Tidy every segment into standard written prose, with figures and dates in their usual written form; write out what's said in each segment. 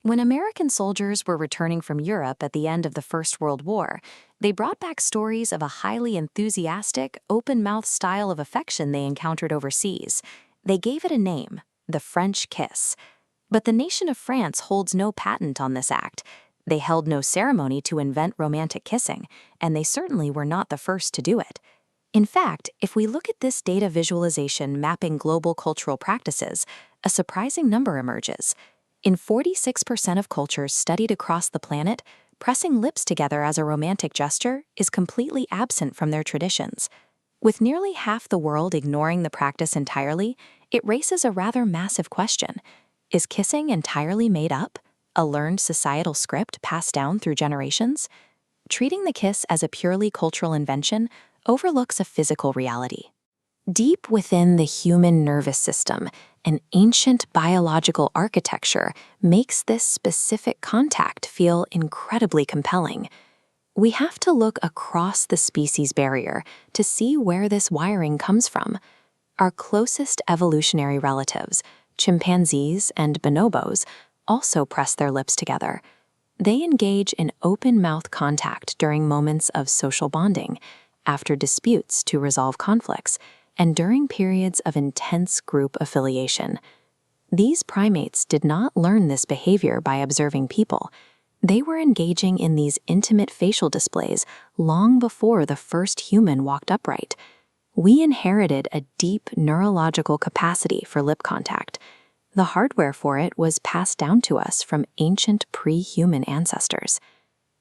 When American soldiers were returning from Europe at the end of the First World War, they brought back stories of a highly enthusiastic, open-mouthed style of affection they encountered overseas. They gave it a name, the French kiss. But the nation of France holds no patent on this act. They held no ceremony to invent romantic kissing, and they certainly were not the first to do it. In fact, if we look at this data visualization mapping global cultural practices, a surprising number emerges. In 46% of cultures studied across the planet, pressing lips together as a romantic gesture is completely absent from their traditions. With nearly half the world ignoring the practice entirely, it raises a rather massive question. Is kissing entirely made up? A learned societal script passed down through generations? Treating the kiss as a purely cultural invention overlooks a physical reality. Deep within the human nervous system, an ancient biological architecture makes this specific contact feel incredibly compelling. We have to look across the species barrier to see where this wiring comes from. Our closest evolutionary relatives, chimpanzees and bonobos, also press their lips together. They engage in open-mouth contact during moments of social bonding, after disputes to resolve conflicts, and during periods of intense group affiliation. These primates did not learn this behavior by observing people. They were engaging in these intimate facial displays long before the first human walked upright. We inherited a deep neurological capacity for lip contact. The hardware for it was passed down to us from ancient pre-human ancestors.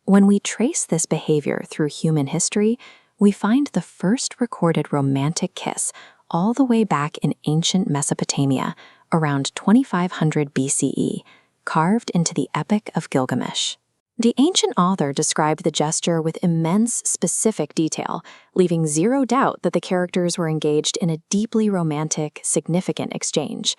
When we trace this behavior through human history, we find the first recorded romantic kiss all the way back in ancient Mesopotamia, around 2500 BCE, carved into the Epic of Gilgamesh. The ancient author described the gesture with immense specific detail, leaving zero doubt that the characters were engaged in a deeply romantic, significant exchange.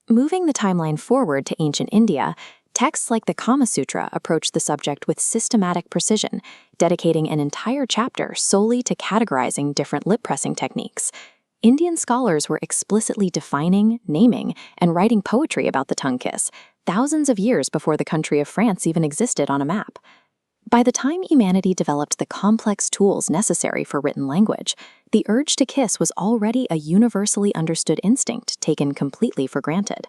Moving the timeline forward to ancient India, texts like the Kama Sutra approach the subject with systematic precision, dedicating an entire chapter solely to categorizing different lip-pressing techniques. Indian scholars were explicitly defining, naming, and writing poetry about the tongue kiss, thousands of years before the country of France even existed on a map. By the time humanity developed the complex tools necessary for written language, the urge to kiss was already a universally understood instinct taken completely for granted.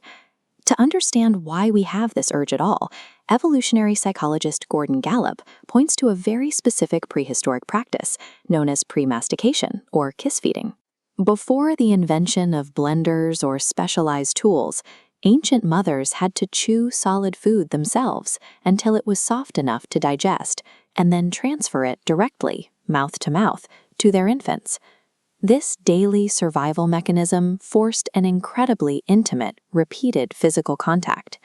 To understand why we have this urge at all, evolutionary psychologist Gordon Gallup points to a very specific prehistoric practice known as pre-mastication, or kiss feeding. Before the invention of blenders or specialized tools, ancient mothers had to chew solid food themselves until it was soft enough to digest, and then transfer it directly, mouth to mouth, to their infants. This daily survival mechanism forced an incredibly intimate, repeated physical contact.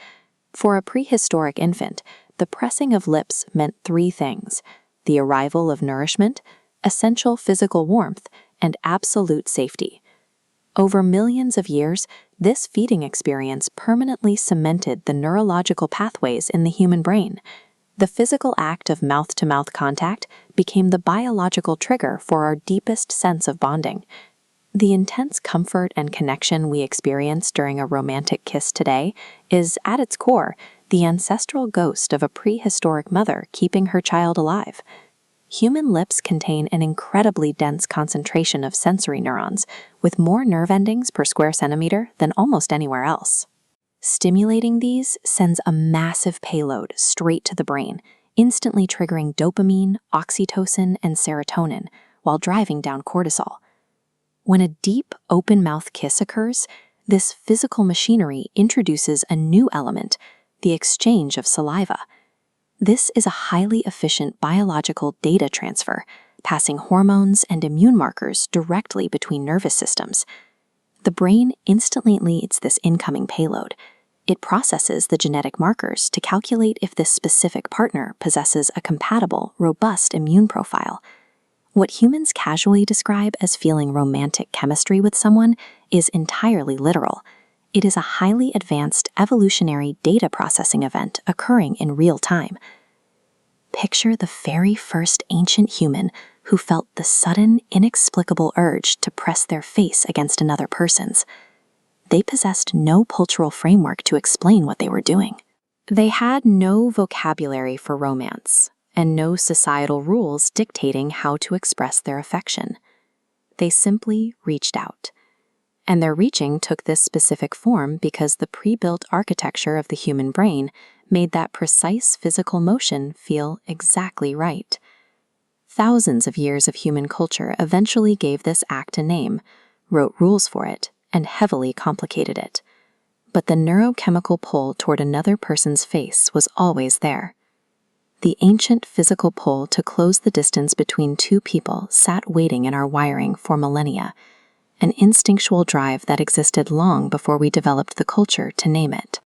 For a prehistoric infant, the pressing of lips meant three things: the arrival of nourishment, essential physical warmth, and absolute safety. Over millions of years, this feeding experience permanently cemented the neurological pathways in the human brain. The physical act of mouth-to-mouth contact became the biological trigger for our deepest sense of bonding. The intense comfort and connection we experience during a romantic kiss today is, at its core, the ancestral ghost of a prehistoric mother keeping her child alive. Human lips contain an incredibly dense concentration of sensory neurons, with more nerve endings per square centimeter than almost anywhere else. Stimulating these sends a massive payload straight to the brain, instantly triggering dopamine, oxytocin, and serotonin, while driving down cortisol. When a deep, open-mouth kiss occurs, this physical machinery introduces a new element, the exchange of saliva. This is a highly efficient biological data transfer, passing hormones and immune markers directly between nervous systems. The brain instantly leads this incoming payload. It processes the genetic markers to calculate if this specific partner possesses a compatible, robust immune profile. What humans casually describe as feeling romantic chemistry with someone is entirely literal. It is a highly advanced evolutionary data processing event occurring in real time. Picture the very first ancient human who felt the sudden, inexplicable urge to press their face against another person's. They possessed no cultural framework to explain what they were doing. They had no vocabulary for romance, and no societal rules dictating how to express their affection. They simply reached out. And their reaching took this specific form because the pre-built architecture of the human brain made that precise physical motion feel exactly right. Thousands of years of human culture eventually gave this act a name, wrote rules for it, and heavily complicated it. But the neurochemical pull toward another person's face was always there. The ancient physical pull to close the distance between two people sat waiting in our wiring for millennia, an instinctual drive that existed long before we developed the culture to name it.